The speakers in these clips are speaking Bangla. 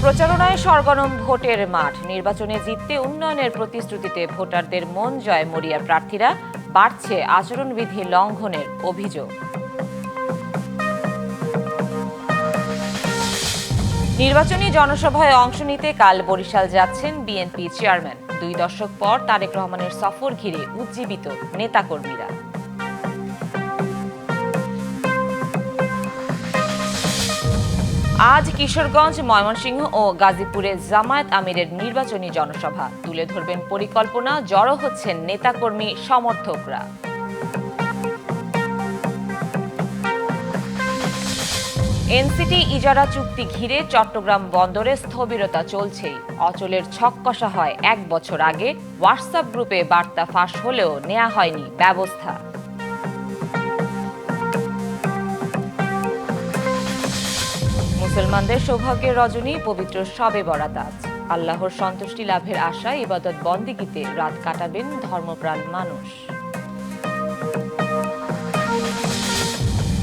প্রচারণায় সরগরম ভোটের মাঠ। নির্বাচনে জিততে উন্নয়নের প্রতিশ্রুতিতে ভোটারদের মন জয় মরিয়া প্রার্থীরা, বাড়ছে আচরণবিধি লঙ্ঘনের অভিযোগ। নির্বাচনী জনসভায় অংশ নিতে কাল বরিশাল যাচ্ছেন বিএনপি চেয়ারম্যান। 2 দশক পর তারেক রহমানের সফর ঘিরে উজ্জীবিত নেতাকর্মীরা। আজ কিশোরগঞ্জ, ময়মনসিংহ ও গাজীপুরে জামায়াত আমিরের নির্বাচনী জনসভা। তুলে ধরবেন পরিকল্পনা, জড়ো হচ্ছেন নেতাকর্মী সমর্থকরা। এনসিটি ইজারা চুক্তি ঘিরে চট্টগ্রাম বন্দরে স্থবিরতা চলছেই। অচলের ছক কষা হয় 1 বছর আগে। হোয়াটসঅ্যাপ গ্রুপে বার্তা ফাঁস হলেও নেওয়া হয়নি ব্যবস্থা। মুসলমানদের সৌভাগ্যের রজনী, পবিত্র শবে বরাত আজ। আল্লাহর সন্তুষ্টি লাভের আশায় ইবাদত বন্দেগীতে রাত কাটাবেন ধর্মপ্রাণ মানুষ।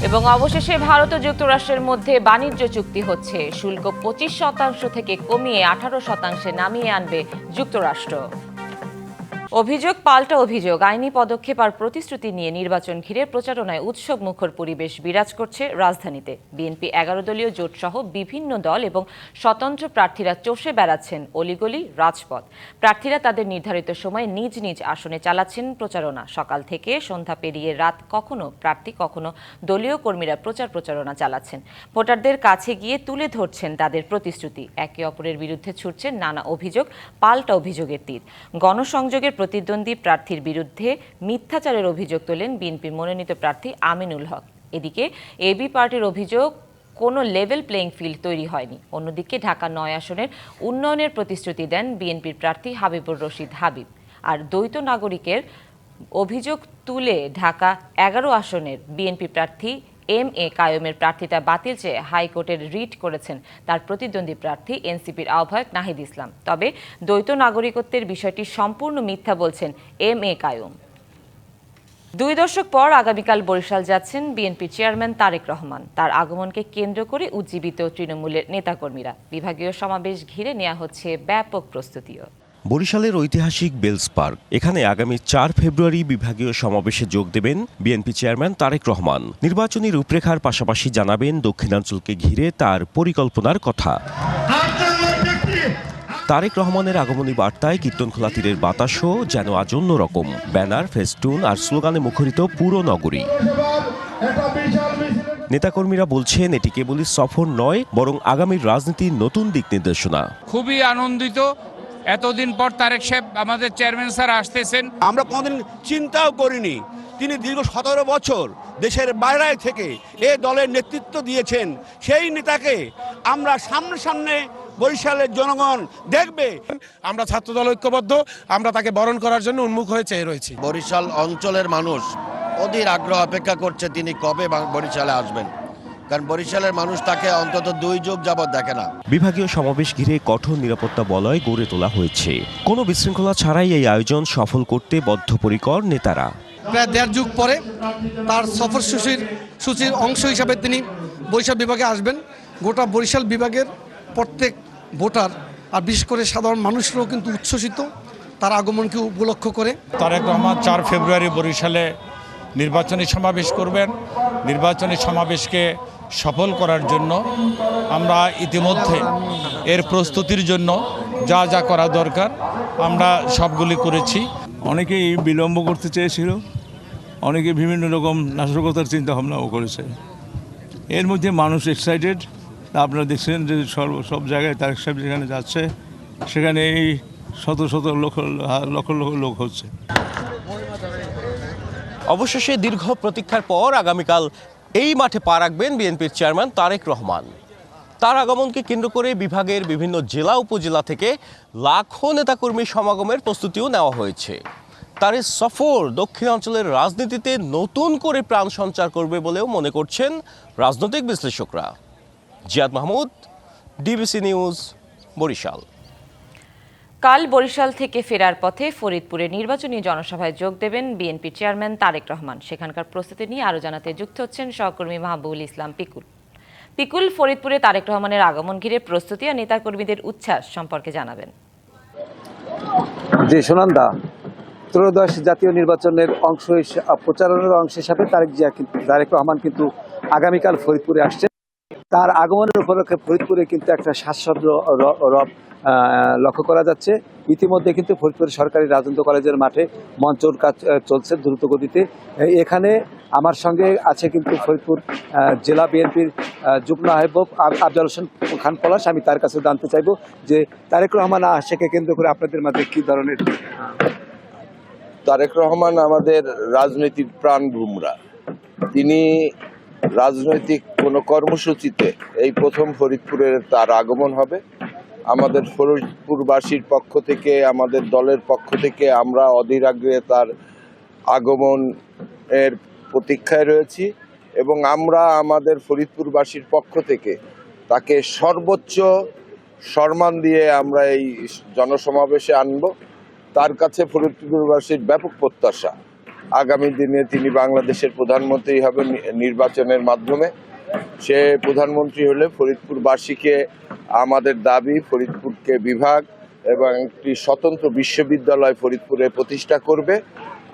এবং অবশেষে ভারত ও যুক্তরাষ্ট্রের মধ্যে বাণিজ্য চুক্তি হচ্ছে। শুল্ক 25% থেকে কমিয়ে 18% নামিয়ে আনবে যুক্তরাষ্ট্র। অভিযোগ পাল্টা অভিযোগ, আইনি পদক্ষেপ আর প্রতিশ্রুতি নিয়ে নির্বাচন ঘিরে প্রচারণায় উৎসব মুখর পরিবেশ বিরাজ করছে রাজধানীতে। বিএনপি 11 দলীয় জোট সহ বিভিন্ন দল এবং স্বতন্ত্র প্রার্থীরা চষে বেড়াচ্ছেন অলিগলি, রাজপথ। প্রার্থীরা তাদের নির্ধারিত সময়ে নিজ নিজ আসনে চালাচ্ছেন প্রচারণা। সকাল থেকে সন্ধ্যা পেরিয়ে রাত কখনো প্রার্থী, কখনো দলীয় কর্মীরা প্রচারণা চালাচ্ছেন। ভোটারদের কাছে গিয়ে তুলে ধরছেন তাদের প্রতিশ্রুতি। একে অপরের বিরুদ্ধে ছুটছেন নানা অভিযোগ, পাল্টা অভিযোগের তীর। গণসংযোগের প্রতিদ্বন্দ্বী প্রার্থীর বিরুদ্ধে মিথ্যাচারের অভিযোগ তোলেন বিএনপির মনোনীত প্রার্থী আমিনুল হক। এদিকে এবি পার্টির অভিযোগ, কোনো লেভেল প্লেইং ফিল্ড তৈরি হয়নি। অন্যদিকে ঢাকা 9 আসনের উন্নয়নের প্রতিশ্রুতি দেন বিএনপির প্রার্থী হাবিবুর রশিদ হাবিব। আর দ্বৈত নাগরিকের অভিযোগ তুলে ঢাকা 11 আসনের বিএনপি প্রার্থী MA কায়ুমের প্রার্থিতা বাতিল চেয়ে হাইকোর্টের রিট করেছেন তার প্রতিদ্বন্দ্বী প্রার্থী এনসিপির আহ্বায়ক নাহিদ ইসলাম। তবে দ্বৈত নাগরিকত্বের বিষয়টি সম্পূর্ণ মিথ্যা বলছেন MA কায়ুম। 2 দশক পর আগামীকাল বরিশাল যাচ্ছেন বিএনপি চেয়ারম্যান তারেক রহমান। তার আগমনকে কেন্দ্র করে উজ্জীবিত তৃণমূলের নেতাকর্মীরা। বিভাগীয় সমাবেশ ঘিরে নেওয়া হচ্ছে ব্যাপক প্রস্তুতিও। বরিশালের ঐতিহাসিক বেলস পার্ক, এখানে আগামী 4 ফেব্রুয়ারি বিভাগীয় সমাবেশে যোগ দেবেন বিএনপি চেয়ারম্যান তারেক রহমান। নির্বাচনী রূপরেখার পাশাপাশি জানাবেন দক্ষিণাঞ্চলকে ঘিরে তার পরিকল্পনার কথা। তারেক রহমানের আগমনী বার্তায় কীর্তনখোলা তীরের বাতাসও যেন আজ অন্যরকম। ব্যানার, ফেস্টুন আর স্লোগানে মুখরিত পুরো নগরী। নেতাকর্মীরা বলছেন এটি কেবলই সফর নয়, বরং আগামীর রাজনীতির নতুন দিক নির্দেশনা। খুবই আনন্দিত, এতদিন পর তারেক সাহেব আমাদের চেয়ারম্যান স্যার আসতেছেন। আমরা কোনোদিন চিন্তাও করিনি তিনি দীর্ঘ 17 বছর দেশের বাইরে থেকে এ দলের নেতৃত্ব দিয়েছেন। সেই নেতাকে আমরা সামনে বরিশালের জনগণ দেখবে। আমরা ছাত্রদল ঐক্যবদ্ধ, আমরা তাকে বরণ করার জন্য উন্মুখ হয়ে চেয়ে রয়েছি। বরিশাল অঞ্চলের মানুষ অধীর আগ্রহ অপেক্ষা করছে তিনি কবে বরিশালে আসবেন, কারণ বরিশালের মানুষ তাকে অন্তত 2 যুগ যাবৎ দেখে না। বিভাগীয় সমাবেশ ঘিরে কঠোর নিরাপত্তা বলয় গড়ে তোলা হয়েছে। কোনো বিশৃঙ্খলা ছাড়াই এই আয়োজন সফল করতে বদ্ধপরিকর নেতারা। প্রায় 1.5 যুগ পরে তার সফর সূচির অংশ হিসাবে তিনি বরিশাল বিভাগে আসবেন। গোটা বরিশাল বিভাগের প্রত্যেক ভোটার আর বিশেষ করে সাধারণ মানুষরাও কিন্তু উচ্ছ্বসিত তার আগমনকে উপলক্ষ করে। তারেক রহমান 4 ফেব্রুয়ারি বরিশালে নির্বাচনী সমাবেশ করবেন। নির্বাচনী সমাবেশকে সফল করার জন্য আমরা ইতিমধ্যে এর প্রস্তুতির জন্য যা যা করা দরকার আমরা সবগুলি করেছি। অনেকেই বিলম্ব করতে চেয়েছিল, অনেকে বিভিন্ন রকম নাশকতার চিন্তা ভাবনাও করেছে। এর মধ্যে মানুষ এক্সাইটেড। আপনারা দেখছেন যে সব জায়গায় তারেক সাহেব যেখানে যাচ্ছে সেখানে এই শত লক্ষ লোক হচ্ছে। অবশেষে দীর্ঘ প্রতীক্ষার পর আগামীকাল এই মাঠে পা রাখবেন বিএনপির চেয়ারম্যান তারেক রহমান। তার আগমনকে কেন্দ্র করে বিভাগের বিভিন্ন জেলা উপজেলা থেকে লাখো নেতাকর্মী সমাগমের প্রস্তুতিও নেওয়া হয়েছে। তার এই সফর দক্ষিণাঞ্চলের রাজনীতিতে নতুন করে প্রাণ সঞ্চার করবে বলেও মনে করছেন রাজনৈতিক বিশ্লেষকরা। Ziad Mahmud, DBC news, Barishal. কাল বরিশাল থেকে ফেরার পথে ফরিদপুরে নির্বাচনী জনসভায় যোগ দেবেন বিএনপি চেয়ারম্যান তারেক রহমান। সেখানকার প্রস্তুতি নিয়ে আরও জানাতে যুক্ত হচ্ছেন সহকর্মী মাহবুবুল ইসলাম পিকুল। পিকুল ফরিদপুরে তারেক রহমানের আগমন ঘিরে প্রস্তুতি ও নেতাকর্মীদের উচ্ছ্বাস সম্পর্কে জানাবেন। জি সুনন্দা, ত্রয়োদশ জাতীয় নির্বাচনের প্রচারণের অংশ হিসাবে তারেক রহমান কিন্তু আগামীকাল ফরিদপুরে আসছে। তার আগমনের উপলক্ষে ফরিদপুরে কিন্তু একটা শ্বাসরব রব লক্ষ্য করা যাচ্ছে। ইতিমধ্যে কিন্তু ফরিদপুর সরকারি রাজেন্দ্র কলেজের মাঠে মঞ্চর কাজ চলছে দ্রুত গতিতে। এখানে আমার সঙ্গে আছে কিন্তু ফরিদপুর জেলা বিএনপির যুগ্ম আহ্বায়ক আফজাল হোসেন খান পলাশ। আমি তার কাছে জানতে চাইব যে তারেক রহমান আসাকে কেন্দ্র করে আপনাদের মাঝে কি ধরনের। তারেক রহমান আমাদের রাজনৈতিক প্রাণভূমরা। তিনি রাজনৈতিক কোনো কর্মসূচিতে এই প্রথম ফরিদপুরে তার আগমন হবে। আমাদের ফরিদপুরবাসীর পক্ষ থেকে, আমাদের দলের পক্ষ থেকে আমরা অধীর আগ্রহে তার আগমনের প্রতীক্ষায় রয়েছি এবং আমরা আমাদের ফরিদপুরবাসীর পক্ষ থেকে তাকে সর্বোচ্চ সম্মান দিয়ে আমরা এই জনসমাবেশে আনব। তার কাছে ফরিদপুরবাসীর ব্যাপক প্রত্যাশা, আগামী দিনে তিনি বাংলাদেশের প্রধানমন্ত্রী হবেন নির্বাচনের মাধ্যমে। সে প্রধানমন্ত্রী হলে ফরিদপুরবাসীকে আমাদের দাবি ফরিদপুরকে বিভাগ এবং একটি স্বতন্ত্র বিশ্ববিদ্যালয় ফরিদপুরে প্রতিষ্ঠা করবে।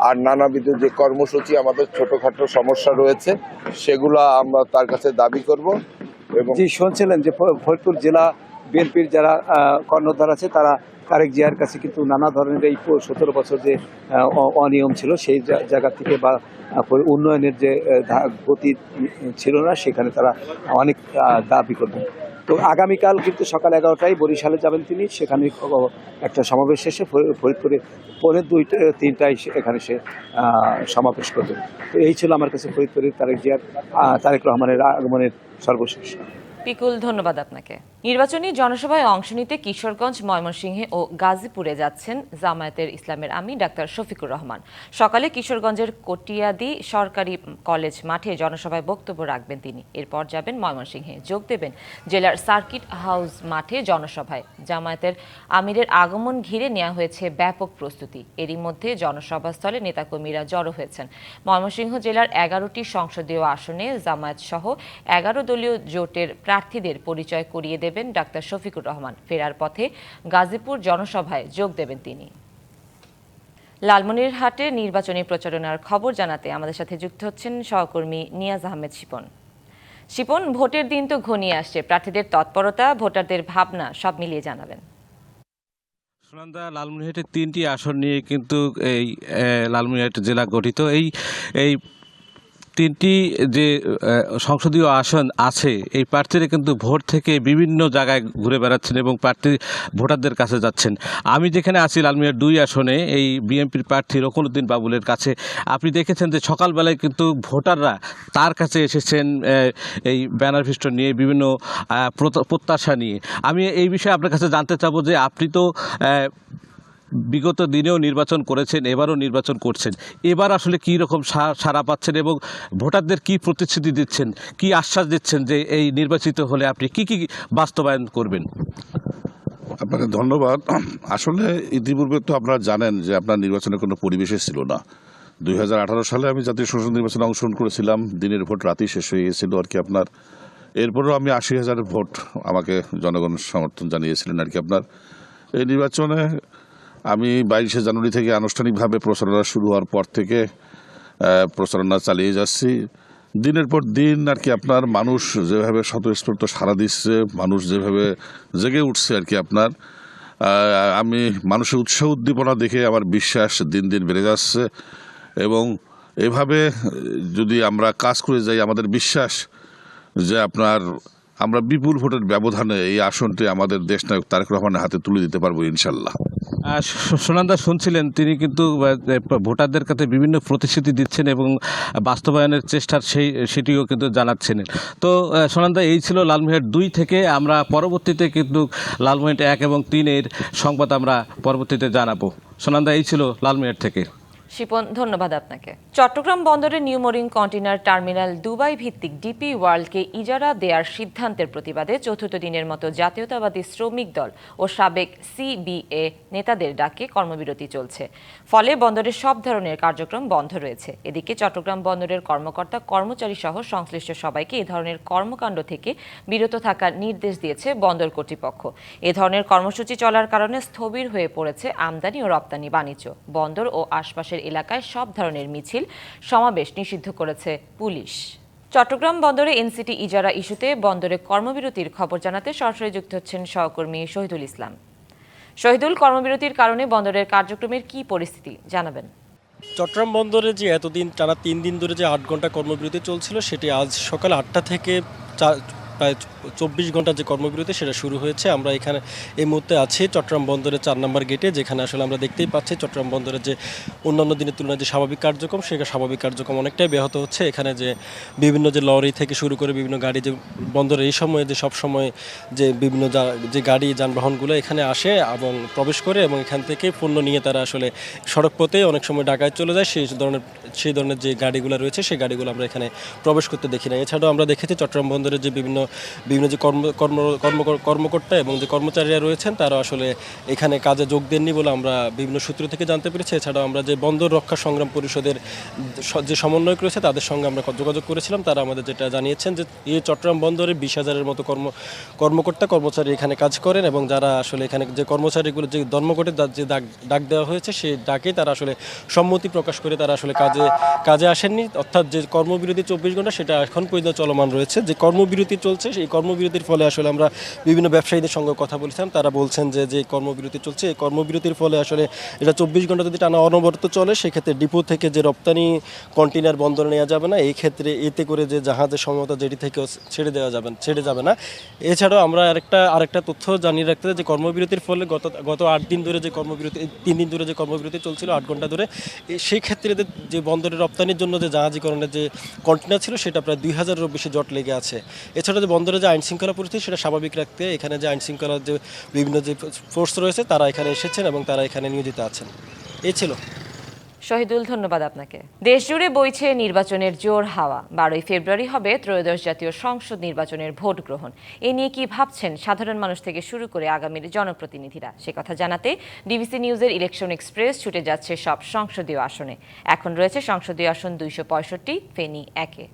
আর নানাবিধ যে কর্মসূচি আমাদের ছোটোখাটো সমস্যা রয়েছে সেগুলো আমরা তার কাছে দাবি করব। এবং শুনছিলেন যে ফরিদপুর জেলা বিএনপির যারা কর্ণধার আছে তারা তারেক জিয়ার কাছে কিন্তু নানা ধরনের এই 17 বছর যে অনিয়ম ছিল সেই জায়গা থেকে বা উন্নয়নের যে গতি ছিল না সেখানে তারা অনেক দাবি করবেন। তো আগামীকাল কিন্তু সকাল 11টায় বরিশালে যাবেন তিনি। সেখানে একটা সমাবেশ শেষে ফরিদপুরে 2:30-3টায় এখানে সে সমাবেশ করবেন। তো এই ছিল আমার কাছে ফরিদপুরের তারেক রহমানের আগমনের সর্বশেষ। পিকুল, ধন্যবাদ আপনাকে। নির্বাচনী জনসভায় অংশ নিতে কিশোরগঞ্জ, ময়মনসিংহে ও গাজীপুরে যাচ্ছেন জামায়াতের ইসলামের আমির ডাক্তার শফিকুর রহমান। সকালে কিশোরগঞ্জের কটিয়াদি সরকারি কলেজ মাঠে জনসভায় বক্তব্য রাখবেন তিনি। এরপর যাবেন ময়মনসিংহে, যোগ দেবেন জেলার সার্কিট হাউস মাঠে জনসভায়। জামায়াতের আমিরের আগমন ঘিরে নেওয়া হয়েছে ব্যাপক প্রস্তুতি। এরই মধ্যে জনসভাস্থলে নেতাকর্মীরা জড়ো হয়েছেন। ময়মনসিংহ জেলার 11টি সংসদীয় আসনে জামায়াত সহ 11 দলীয় জোটের প্রার্থীদের পরিচয় করিয়ে দেবেন ডাক্তার শফিকুর রহমান। ফেরার পথে গাজীপুর জনসভায় যোগ দেবেন তিনি। লালমনিরহাটে নির্বাচনী প্রচারণার খবর জানাতে আমাদের সাথে যুক্ত হচ্ছেন সহকর্মী নিয়াজ আহমেদ শিপন। শিপন, ভোটের দিন তো ঘনিয়ে আসছে, প্রার্থীদের তৎপরতা, ভোটারদের ভাবনা সব মিলিয়ে জানাবেন। সুনন্দা, লালমনিরহাটের 3টি আসন নিয়ে কিন্তু এই লালমনিরহাট জেলা গঠিত। এই 3টি যে সংসদীয় আসন আছে, এই প্রার্থীরা কিন্তু ভোট থেকে বিভিন্ন জায়গায় ঘুরে বেড়াচ্ছেন এবং ভোটারদের কাছে যাচ্ছেন। আমি যেখানে আছি লালমনিরহাট 2 আসনে এই বিএনপির প্রার্থী রকনউদ্দিন বাবুলের কাছে, আপনি দেখেছেন যে সকালবেলায় কিন্তু ভোটাররা তার কাছে এসেছেন এই ব্যানার ফিস্টন নিয়ে, বিভিন্ন প্রত্যাশা নিয়ে। আমি এই বিষয়ে আপনার কাছে জানতে চাবো যে আপনি তো বিগত দিনেও নির্বাচন করেছেন, এবারও নির্বাচন করছেন, এবার আসলে কী রকম সাড়া পাচ্ছেন এবং ভোটারদের কি প্রতিশ্রুতি দিচ্ছেন, কি আশ্বাস দিচ্ছেন যে এই নির্বাচিত হলে আপনি কি কি বাস্তবায়ন করবেন? আপনাকে ধন্যবাদ। আসলে ইতিপূর্বে তো আপনারা জানেন যে আপনার নির্বাচনের কোনো পরিবেশে ছিল না। 2018 সালে আমি জাতীয় সংসদ নির্বাচনে অংশগ্রহণ করেছিলাম, দিনের ভোট রাতেই শেষ হয়ে গিয়েছিল আর কি আপনার। এরপরেও আমি 80,000 ভোট আমাকে জনগণ সমর্থন জানিয়েছিলেন আর কি আপনার। এই নির্বাচনে আমি 22শে জানুয়ারি থেকে আনুষ্ঠানিকভাবে প্রচারণা শুরু হওয়ার পর থেকে প্রচারণা চালিয়ে যাচ্ছি। দিনের পর দিন আর কি আপনার মানুষ যেভাবে স্বতঃস্ফূর্ত সাড়া দিচ্ছে, মানুষ যেভাবে জেগে উঠছে আর কি আপনার, আমি মানুষের উৎসাহ উদ্দীপনা দেখে আমার বিশ্বাস দিন দিন বেড়ে যাচ্ছে। এবং এভাবে যদি আমরা কাজ করে যাই, আমাদের বিশ্বাস যে আমরা বিপুল ভোটের ব্যবধানে এই আসনটি আমাদের দেশনায়ক তারেক রহমানের হাতে তুলে দিতে পারবো ইনশাল্লাহ। সুনন্দা, শুনছিলেন তিনি কিন্তু ভোটারদের কাছে বিভিন্ন প্রতিশ্রুতি দিচ্ছেন এবং বাস্তবায়নের চেষ্টার সেটিও কিন্তু জানাচ্ছেন। তো সুনন্দা, এই ছিল লালমনিরহাট 2 থেকে। আমরা পরবর্তীতে কিন্তু লালমনিরহাট 1 এবং 3 এর সংবাদ আমরা পরবর্তীতে জানাবো। সুনন্দা, এই ছিল লালমনিরহাট থেকে। শিপন, ধন্যবাদ আপনাকে। চট্টগ্রাম বন্দরের new mooring container terminal Dubai ভিত্তিক ডিপি ওয়ার্ল্ডকে ইজারা দেওয়ার সিদ্ধান্তের প্রতিবাদে চতুর্থ দিনের মতো জাতীয়তাবাদী শ্রমিক দল ও সাবেক সিবিএ নেতাদের ডাকে কর্মবিরতি চলছে। ফলে বন্দরের সব ধরনের কার্যক্রম বন্ধ রয়েছে। এদিকে চট্টগ্রাম বন্দরের কর্মকর্তা কর্মচারী সহ সংশ্লিষ্ট সবাইকে এ ধরনের কর্মকাণ্ড থেকে বিরত থাকার নির্দেশ দিয়েছে বন্দর কর্তৃপক্ষ। এ ধরনের কর্মসূচি চলার কারণে স্থবির হয়ে পড়েছে আমদানি ও রপ্তানি বাণিজ্য। বন্দর ও আশপাশের এলাকায় সব ধরনের মিছিল সমাবেশ নিষিদ্ধ করেছে পুলিশ। চট্টগ্রাম বন্দরে এনসিটি ইজারা ইস্যুতে বন্দরে কর্মবিরতির খবর জানাতে সরাসরি যুক্ত হচ্ছেন সহকর্মী শহীদুল ইসলাম। শহীদুল, কর্মবিরতির কারণে বন্দরের কার্যক্রমের কি পরিস্থিতি জানাবেন? চট্টগ্রাম বন্দরে যে এতদিন টানা 3 দিন ধরে যে 8 ঘন্টা কর্মবিরতি চলছিল, সেটি আজ সকাল 8টা থেকে প্রায় 24 ঘন্টা যে কর্মবিরতি সেটা শুরু হয়েছে। আমরা এখানে এই মুহূর্তে আছি চট্টগ্রাম বন্দরের 4 নম্বর গেটে, যেখানে আসলে আমরা দেখতেই পাচ্ছি চট্টগ্রাম বন্দরের যে অন্যান্য দিনের তুলনায় যে স্বাভাবিক কার্যক্রম, সেই স্বাভাবিক কার্যক্রম অনেকটাই ব্যাহত হচ্ছে। এখানে যে বিভিন্ন যে লরি থেকে শুরু করে বিভিন্ন গাড়ি যে বন্দরে এই সময়ে যে সব সময় যে বিভিন্ন যে গাড়ি যানবাহনগুলো এখানে আসে এবং প্রবেশ করে এবং এখান থেকে পণ্য নিয়ে তারা আসলে সড়ক পথে অনেক সময় ঢাকায় চলে যায়, সেই ধরনের যে গাড়িগুলো রয়েছে সেই গাড়িগুলো আমরা এখানে প্রবেশ করতে দেখি না। এছাড়াও আমরা দেখেছি চট্টগ্রাম বন্দরের যে বিভিন্ন যে কর্মকর্তা এবং যে কর্মচারীরা রয়েছেন তারা আসলে এখানে কাজে যোগ দেননি বলে আমরা বিভিন্ন সূত্র থেকে জানতে পেরেছি। এছাড়াও আমরা যে বন্দর রক্ষা সংগ্রাম পরিষদের যে সমন্বয়ক রয়েছে তাদের সঙ্গে আমরা যোগাযোগ করেছিলাম। তারা আমাদের যেটা জানিয়েছেন যে এই চট্টগ্রাম বন্দরে 20,000-এর মতো কর্মকর্তা কর্মচারী এখানে কাজ করেন এবং যারা আসলে এখানে যে কর্মচারীগুলো যে ধর্মঘটের যে ডাক দেওয়া হয়েছে সেই ডাকে তারা আসলে সম্মতি প্রকাশ করে তারা আসলে কাজে আসেননি। অর্থাৎ যে কর্মবিরতি 24 ঘন্টা সেটা এখন পর্যন্ত চলমান রয়েছে। যে কর্মবিরতি চলছে সেই কর্মবিরতির ফলে আসলে আমরা বিভিন্ন ব্যবসায়ীদের সঙ্গে কথা বলেছিলাম। তারা বলছেন যে কর্মবিরতি চলছে এই কর্মবিরতির ফলে আসলে এটা 24 ঘন্টা যদি টানা অনবরত চলে সেক্ষেত্রে ডিপো থেকে যে রপ্তানি কন্টেইনার বন্দরে নেওয়া যাবে না, এই ক্ষেত্রে এতে করে যে জাহাজের সমতা যেটি থেকে ছেড়ে যাবে না। এছাড়াও আমরা আরেকটা তথ্য জানিয়ে রাখতে চাই যে কর্মবিরতির ফলে গত 8 দিন ধরে যে কর্মবিরতি 3 দিন ধরে যে কর্মবিরতি চলছিল 8 ঘন্টা ধরে, সেই ক্ষেত্রে যে বন্দরের রপ্তানির জন্য যে জাহাজীকরণের যে কন্টেইনার ছিল সেটা প্রায় 2000-এরও বেশি জট লেগে আছে। এছাড়া যে বন্দরে যে আইনশৃঙ্খলা পরিস্থিতি সেটা স্বাভাবিক রাখতে এখানে যে আইনশৃঙ্খলার যে বিভিন্ন যে ফোর্স রয়েছে তারা এখানে এসেছেন এবং তারা এখানে নিয়োজিত আছেন। এই ছিল। শহীদুল, ধন্যবাদ আপনাকে। দেশ জুড়ে বইছে নির্বাচনের জোর হাওয়া। 12 ফেব্রুয়ারি হবে ত্রয়োদশ জাতীয় সংসদ নির্বাচনের ভোট গ্রহণ। এ নিয়ে কি ভাবছেন সাধারণ মানুষ থেকে শুরু করে আগামীর জনপ্রতিনিধিরা, সে কথা জানাতে ডিবিসি নিউজের ইলেকশন এক্সপ্রেস ছুটে যাচ্ছে সব সংসদীয় আসনে। এখন রয়েছে সংসদীয় আসন 265, ফেনী 1-এ।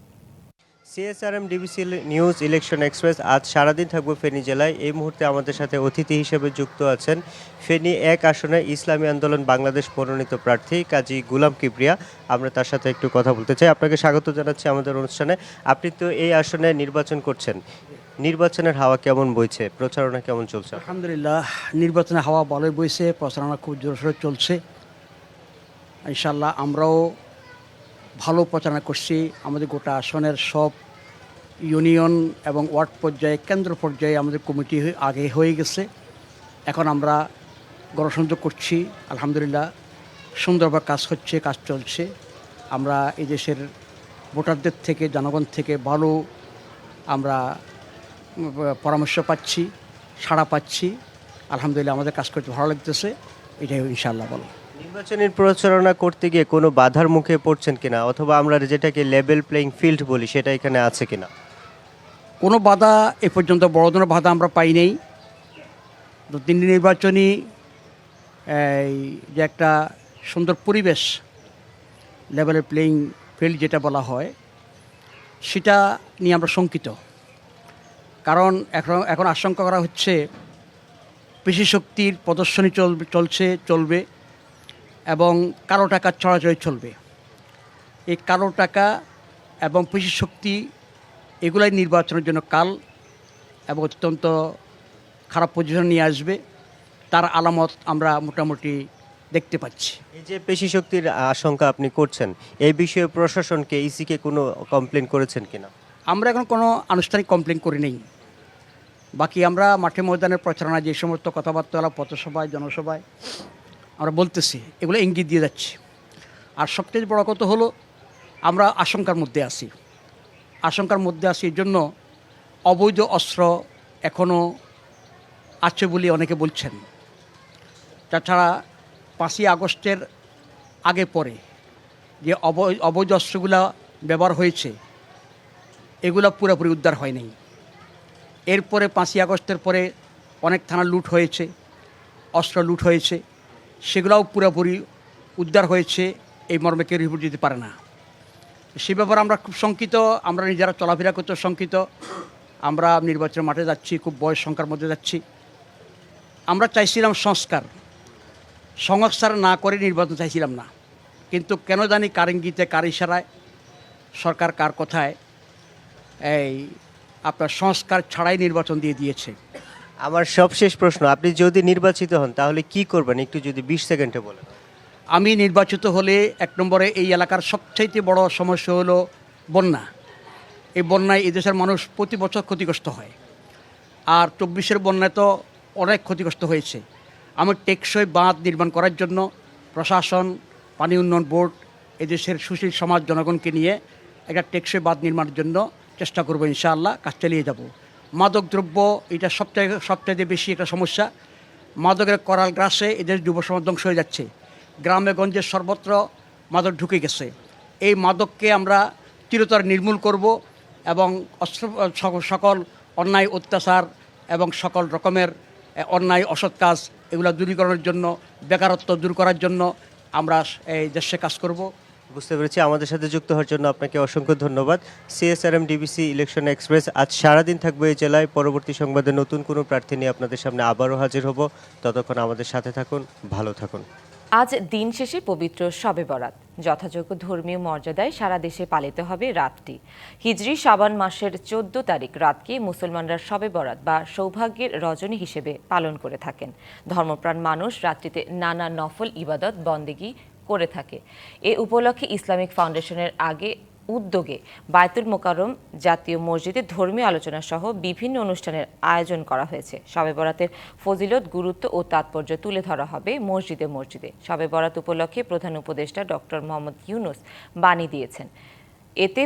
CSRM DBC news election express আজ সারাদিন থাকবো ফেনী জেলায়। এই মুহূর্তে আমাদের সাথে অতিথি হিসেবে যুক্ত আছেন ফেনী 1 আসনে ইসলামী আন্দোলন বাংলাদেশ মনোনীত প্রার্থী কাজী গুলাম কিবরিয়া। আমরা তার সাথে একটু কথা বলতে চাই। আপনাকে স্বাগত জানাচ্ছি আমাদের অনুষ্ঠানে। আপনি তো এই আসনে নির্বাচন করছেন, নির্বাচনের হাওয়া কেমন বইছে, প্রচারণা কেমন চলছে? আলহামদুলিল্লাহ, নির্বাচনের হাওয়া ভালোই বইছে, প্রচারণা খুব জোরসোরে চলছে। ইনশাল্লাহ আমরাও ভালো প্রচারণা করছি। আমাদের গোটা আসনের সব ইউনিয়ন এবং ওয়ার্ড পর্যায়ে, কেন্দ্র পর্যায়ে আমাদের কমিটি আগে হয়ে গেছে। এখন আমরা গণসংযোগ করছি। আলহামদুলিল্লাহ সুন্দরভাবে কাজ হচ্ছে, কাজ চলছে। আমরা এই দেশের ভোটারদের থেকে, জনগণ থেকে ভালো আমরা পরামর্শ পাচ্ছি, সাড়া পাচ্ছি। আলহামদুলিল্লাহ আমাদের কাজ করতে ভালো লাগতেছে। এটাই ইনশাআল্লাহ বলো। নির্বাচনের প্রচারণা করতে গিয়ে কোনো বাধার মুখে পড়ছেন কিনা, অথবা আমরা যেটাকে লেভেল প্লেইং ফিল্ড বলি সেটা এখানে আছে কিনা? কোনো বাধা এ পর্যন্ত বড় ধরনের বাধা আমরা পাই নাই। তো তিনটি নির্বাচনী যে একটা সুন্দর পরিবেশ, লেভেল প্লেইং ফিল্ড যেটা বলা হয়, সেটা নিয়ে আমরা শঙ্কিত। কারণ এখন আশঙ্কা করা হচ্ছে পেশি শক্তির প্রদর্শনী চলবে এবং কালো টাকার চলাচল চলবে। এই কালো টাকা এবং পেশি শক্তি এগুলাই নির্বাচনের জন্য কাল এবং অত্যন্ত খারাপ পজিশন নিয়ে আসবে, তার আলামত আমরা মোটামুটি দেখতে পাচ্ছি। এই যে পেশি শক্তির আশঙ্কা আপনি করছেন, এই বিষয়ে প্রশাসনকে, ইসিকে কোনো কমপ্লেন করেছেন কিনা? আমরা এখন কোনো আনুষ্ঠানিক কমপ্লেন করি নেই। বাকি আমরা মাঠে ময়দানের প্রচারণা, যে সমস্ত কথাবার্তা পথসভায়, জনসভায় আমরা বলতেছি, এগুলো ইঙ্গিত দিয়ে যাচ্ছি। আর সবচেয়ে বড় কথা হলো আমরা আশঙ্কার মধ্যে আছি। এই জন্য অবৈধ অস্ত্র এখনও আছে বলে অনেকে বলছেন। তাছাড়া 5ই আগস্টের আগে পরে যে অবৈধ অস্ত্রগুলা ব্যবহার হয়েছে এগুলো পুরোপুরি উদ্ধার হয়নি। এরপরে 5ই আগস্টের পরে অনেক থানা লুট হয়েছে, অস্ত্র লুট হয়েছে, সেগুলোও পুরোপুরি উদ্ধার হয়েছে এই মর্মে কেউ রিপোর্ট দিতে পারে না। সে ব্যাপারে আমরা খুব শঙ্কিত, আমরা নিজেরা চলাফেরা করতে শঙ্কিত। আমরা নির্বাচনের মাঠে যাচ্ছি, খুব বয়স সংখ্যার মধ্যে যাচ্ছি। আমরা চাইছিলাম সংস্কার না করে নির্বাচন চাইছিলাম না, কিন্তু কেন জানি কার ইঙ্গিতে কার ইশারায় সরকার কার কথায় এই আপনার সংস্কার ছাড়াই নির্বাচন দিয়ে দিয়েছে। আমার সবশেষ প্রশ্ন, আপনি যদি নির্বাচিত হন তাহলে কি করবেন, একটু যদি 20 সেকেন্ডে বলেন। আমি নির্বাচিত হলে 1 নম্বরে এই এলাকার সবচাইতে বড় সমস্যা হলো বন্যা। এই বন্যায় এই দেশের মানুষ প্রতি বছর ক্ষতিগ্রস্ত হয়, আর 24-এর বন্যায় তো অনেক ক্ষতিগ্রস্ত হয়েছে। আমি টেকসই বাঁধ নির্মাণ করার জন্য প্রশাসন, পানি উন্নয়ন বোর্ড, এদেশের সুশীল সমাজ জনগণকে নিয়ে একটা টেকসই বাঁধ নির্মাণের জন্য চেষ্টা করবো, ইনশাআল্লাহ কাজ চালিয়ে যাব। মাদকদ্রব্য এটা সবচাইতে বেশি একটা সমস্যা। মাদকের করাল গ্রাসে এদের যুব সমাজ ধ্বংস হয়ে যাচ্ছে, গ্রামে গঞ্জে সর্বত্র মাদক ঢুকে গেছে। এই মাদককে আমরা চিরতরে নির্মূল করব এবং সকল অন্যায় অত্যাচার এবং সকল রকমের অন্যায় অসৎ কাজ এগুলো দূরীকরণের জন্য, বেকারত্ব দূর করার জন্য আমরা এই দেশে কাজ করব। বুঝতে পেরেছি। আমাদের সাথে যুক্ত হওয়ার জন্য আপনাকে অসংখ্য ধন্যবাদ। CSRM ডিবিসি ইলেকশন এক্সপ্রেস আজ সারাদিন থাকবে এই জেলায়। পরবর্তী সংবাদে নতুন কোনো প্রার্থী নিয়ে আপনাদের সামনে আবারও হাজির হব। ততক্ষণ আমাদের সাথে থাকুন, ভালো থাকুন। আজ দিন শেষে পবিত্র শবে বরাত, যথাযোগ্য ধর্মীয় মর্যাদায় সারা দেশে পালিত হবে রাতটি। হিজরি শাবান মাসের 14 তারিখ রাতকে মুসলমানরা শবে বরাত বা সৌভাগ্যের রজনী হিসেবে পালন করে থাকেন। ধর্মপ্রাণ মানুষ রাত্রিতে নানা নফল ইবাদত বন্দেগী করে থাকে। এ উপলক্ষে ইসলামিক ফাউন্ডেশনের উদ্যোগে বায়তুল মোকাররম জাতীয় মসজিদে ধর্মীয় আলোচনা সহ বিভিন্ন অনুষ্ঠানের আয়োজন করা হয়েছে। শবে বরাতের ফজিলত, গুরুত্ব ও তাৎপর্য তুলে ধরা হবে মসজিদে মসজিদে। শবে বরাত উপলক্ষে প্রধান উপদেষ্টা ডক্টর মোহাম্মদ ইউনূস বাণী দিয়েছেন। এতে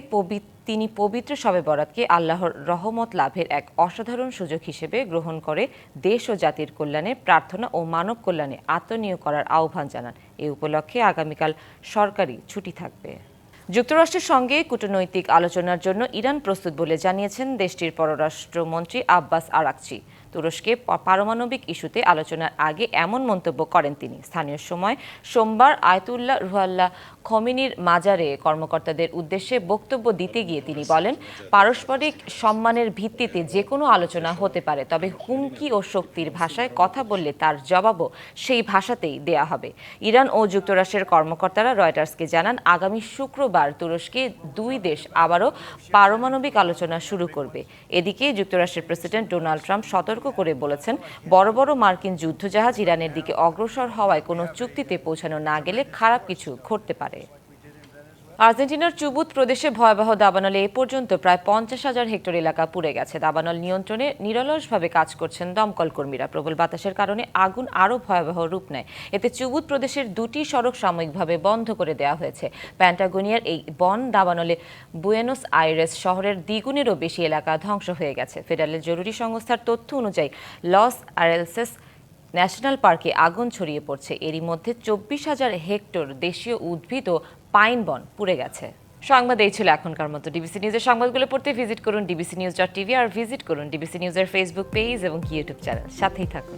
তিনি পবিত্র শবে বরাতকে আল্লাহর রহমত লাভের এক অসাধারণ সুযোগ হিসেবে গ্রহণ করে দেশ ও জাতির কল্যাণে প্রার্থনা ও মানব কল্যাণে আত্মনিয়োগ করার আহ্বান জানান। এই উপলক্ষে আগামীকাল সরকারি ছুটি থাকবে। যুক্তরাষ্ট্রের সঙ্গে কূটনৈতিক আলোচনার জন্য ইরান প্রস্তুত বলে জানিয়েছেন দেশটির পররাষ্ট্রমন্ত্রী আব্বাস আরাকচি। তুরস্কে পারমাণবিক ইস্যুতে আলোচনার আগে এমন মন্তব্য করেন তিনি। স্থানীয় সময় সোমবার আয়াতুল্লাহ রুহুল্লাহ খমেনির মাজারে কর্মকর্তাদের উদ্দেশ্যে বক্তব্য দিতে গিয়ে তিনি বলেন, পারস্পরিক সম্মানের ভিত্তিতে যে কোনো আলোচনা হতে পারে, তবে হুমকি ও শক্তির ভাষায় কথা বললে তার জবাবও সেই ভাষাতেই দেয়া হবে। ইরান ও যুক্তরাষ্ট্রের কর্মকর্তারা রয়টার্সকে জানান, আগামী শুক্রবার তুরস্কে দুই দেশ আবারও পারমাণবিক আলোচনা শুরু করবে। এদিকে যুক্তরাষ্ট্রের প্রেসিডেন্ট ডোনাল্ড ট্রাম্প সতর্ক করে বলেছেন, বড় বড় মার্কিন যুদ্ধজাহাজ ইরানের দিকে অগ্রসর হওয়ায় কোনো চুক্তিতে পৌঁছানো না গেলে খারাপ কিছু ঘটতে পারে। আর্জেন্টিনার চুবুত প্রদেশে ভয়াবহ দাবানলে এ পর্যন্ত প্রায় 50,000 হেক্টর এলাকা পুড়ে গেছে। দাবানল নিয়ন্ত্রণে নিরলসভাবে কাজ করছেন দমকল কর্মীরা। প্রবল বাতাসের কারণে আগুন আরও ভয়াবহ রূপ নেয়। এতে চুবুত প্রদেশের 2টি সড়ক সাময়িকভাবে বন্ধ করে দেওয়া হয়েছে। প্যান্টাগোনিয়ার এই বন দাবানলে বুয়েনোস আইরেস শহরের দ্বিগুণেরও বেশি এলাকা ধ্বংস হয়ে গেছে। ফেডারেল জরুরি সংস্থার তথ্য অনুযায়ী লস আরেলসেস ন্যাশনাল পার্কে আগুন ছড়িয়ে পড়ছে। এরই মধ্যে 24,000 হেক্টর দেশীয় উদ্ভিদ ও পাইন বন পুড়ে গেছে। সংবাদ এই ছিল এখনকার মতো। ডিবিসি নিউজের সংবাদগুলো পড়তে ভিজিট করুন dbcnews.tv আর ভিজিট করুন ডিবিসি নিউজের ফেসবুক পেজ এবং ইউটিউব চ্যানেল। সাথেই থাকুন।